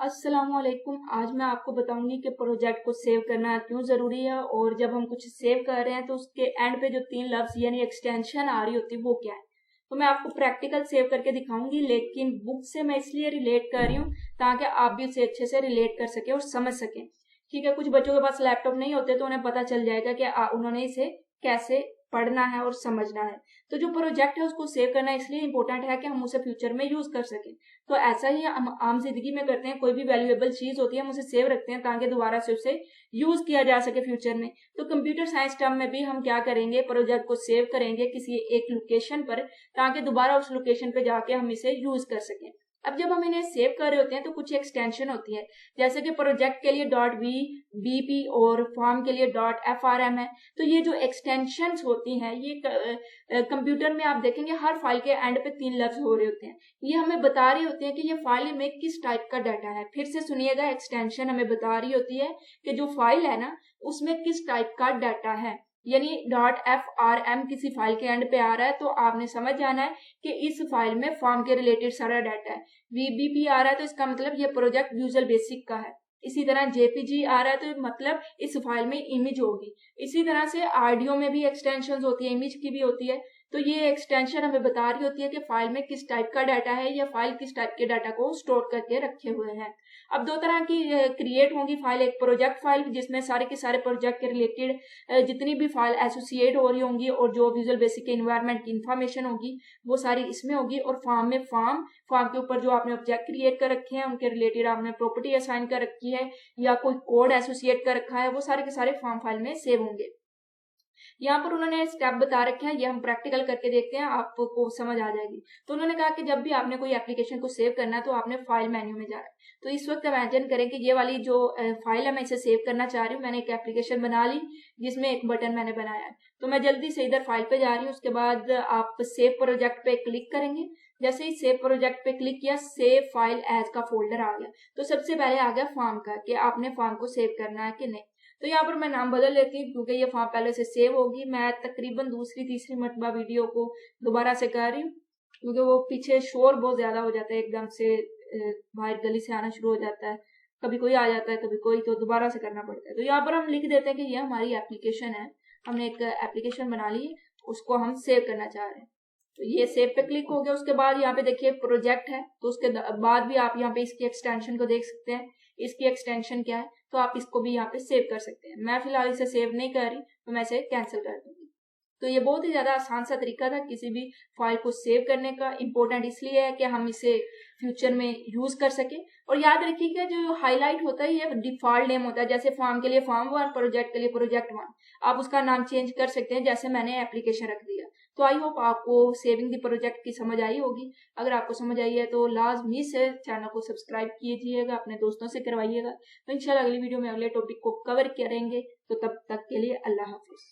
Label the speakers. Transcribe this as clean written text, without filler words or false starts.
Speaker 1: अस्सलामुअलैकुम। आज मैं आपको बताऊंगी कि प्रोजेक्ट को सेव करना क्यों ज़रूरी है और जब हम कुछ सेव कर रहे हैं तो उसके एंड पे जो 3 लफ्ज़ यानी एक्सटेंशन आ रही होती है वो क्या है। तो मैं आपको प्रैक्टिकल सेव करके दिखाऊंगी, लेकिन बुक से मैं इसलिए रिलेट कर रही हूँ ताकि आप भी उसे अच्छे से रिलेट कर सकें और समझ सकें। ठीक है, कुछ बच्चों के पास लैपटॉप नहीं होते तो उन्हें पता चल जाएगा कि उन्होंने इसे कैसे पढ़ना है और समझना है। तो जो प्रोजेक्ट है उसको सेव करना इसलिए इंपॉर्टेंट है कि हम उसे फ्यूचर में यूज कर सकें। तो ऐसा ही हम आम जिंदगी में करते हैं, कोई भी वैल्यूएबल चीज होती है हम उसे सेव रखते हैं ताकि दोबारा से उसे यूज किया जा सके फ्यूचर में। तो कंप्यूटर साइंस टर्म में भी हम क्या करेंगे, प्रोजेक्ट को सेव करेंगे किसी एक लोकेशन पर ताकि दोबारा उस लोकेशन पे जाके हम इसे यूज कर सकें। अब जब हम इन्हें सेव कर रहे होते हैं तो कुछ एक्सटेंशन होती है, जैसे कि प्रोजेक्ट के लिए .v.bp और फॉर्म के लिए .frm है। तो ये जो एक्सटेंशंस होती हैं ये कंप्यूटर में आप देखेंगे हर फाइल के एंड पे 3 लफ्ज हो रहे होते हैं। ये हमें बता रही होती है कि ये फाइल में किस टाइप का डाटा है। फिर से सुनिएगा, एक्सटेंशन हमें बता रही होती है कि जो फाइल है ना उसमें किस टाइप का डाटा है। यानी .frm किसी फाइल के एंड पे आ रहा है तो आपने समझ जाना है कि इस फाइल में फॉर्म के रिलेटेड सारा डाटा है। VBP आ रहा है तो इसका मतलब ये प्रोजेक्ट विजुअल बेसिक का है। इसी तरह JPG आ रहा है तो मतलब इस फाइल में इमेज होगी। इसी तरह से ऑडियो में भी एक्सटेंशन होती है, इमेज की भी होती है। तो ये एक्सटेंशन हमें बता रही होती है कि फाइल में किस टाइप का डाटा है या फाइल किस टाइप के डाटा को स्टोर करके रखे हुए हैं। अब दो तरह की क्रिएट होंगी फाइल, एक प्रोजेक्ट फाइल जिसमें सारे के सारे प्रोजेक्ट के रिलेटेड जितनी भी फाइल एसोसिएट हो रही होंगी और जो विजुअल बेसिक के इन्वायरमेंट की इन्फॉर्मेशन होगी वो सारी इसमें होगी। और फॉर्म में फॉर्म के ऊपर जो आपने ऑब्जेक्ट क्रिएट कर रखे हैं उनके रिलेटेड आपने प्रॉपर्टी असाइन कर रखी है या कोई कोड एसोसिएट कर रखा है, वो सारे के सारे फॉर्म फाइल में सेव होंगे। यहाँ पर उन्होंने स्टेप बता रखे हैं, ये हम प्रैक्टिकल करके देखते हैं, आपको समझ आ जाएगी। तो उन्होंने कहा कि जब भी आपने कोई एप्लीकेशन को सेव करना है तो आपने फाइल मेन्यू में जाना है। तो इस वक्त इमेजिन करें कि ये वाली जो फाइल है मैं इसे सेव करना चाह रही हूँ। मैंने एक एप्लीकेशन बना ली जिसमें एक बटन मैंने बनाया है। तो मैं जल्दी से इधर फाइल पे जा रही हूँ। उसके बाद आप सेव प्रोजेक्ट पे क्लिक करेंगे। जैसे ही सेव प्रोजेक्ट पे क्लिक किया, सेव फाइल एज का फोल्डर आ गया। तो सबसे पहले आ गया फॉर्म का कि आपने फॉर्म को सेव करना है कि नहीं। तो यहाँ पर मैं नाम बदल लेती हूँ क्योंकि ये फॉर्म पहले से सेव होगी। मैं तकरीबन दूसरी तीसरी मरतबा वीडियो को दोबारा से कर रही हूँ क्योंकि वो पीछे शोर बहुत ज्यादा हो जाता है, एकदम से बाहर गली से आना शुरू हो जाता है, कभी कोई आ जाता है कभी कोई, तो दोबारा से करना पड़ता है। तो यहाँ पर हम लिख देते हैं कि ये हमारी एप्लीकेशन है, हमने एक एप्लीकेशन बना ली है, उसको हम सेव करना चाह रहे हैं। तो ये सेव पे क्लिक हो गया। उसके बाद यहाँ पे देखिए प्रोजेक्ट है, तो उसके बाद भी आप यहाँ पे इसकी एक्सटेंशन को देख सकते हैं। इसकी एक्सटेंशन क्या है, तो आप इसको भी यहाँ पे सेव कर सकते हैं। मैं फिलहाल इसे सेव नहीं कर रही तो मैं इसे कैंसिल कर दूंगी। तो ये बहुत ही ज्यादा आसान सा तरीका था किसी भी फाइल को सेव करने का। इंपॉर्टेंट इसलिए है कि हम इसे फ्यूचर में यूज कर सके। और याद रखिएगा जो हाईलाइट होता है ये डिफॉल्ट नेम होता है। जैसे फॉर्म के लिए फॉर्म 1, प्रोजेक्ट के लिए प्रोजेक्ट 1, आप उसका नाम चेंज कर सकते हैं जैसे मैंने एप्लीकेशन रख दिया। तो आई होप आपको सेविंग द प्रोजेक्ट की समझ आई होगी। अगर आपको समझ आई है तो लाजमी से चैनल को सब्सक्राइब कीजिएगा, अपने दोस्तों से करवाइएगा। तो इंशाल्लाह अगली वीडियो में अगले टॉपिक को कवर करेंगे। तो तब तक के लिए अल्लाह हाफिज।